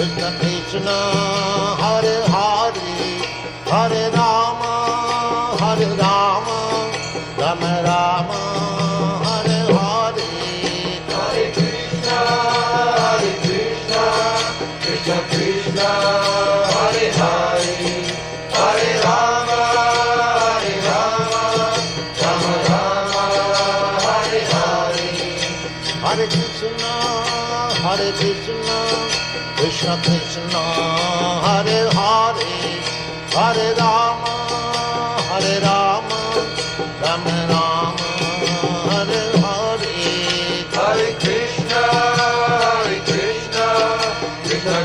Krishna Krishna Hare Hare Hare Rama Rama Rama Hare Hare Hare Krishna Krishna Krishna Hare Hare Hare Rama Rama Rama Hare Hare Hare Krishna Krishna Krishna Hare Hare Hare Rama Rama Rama Hare Hare Hare Krishna Krishna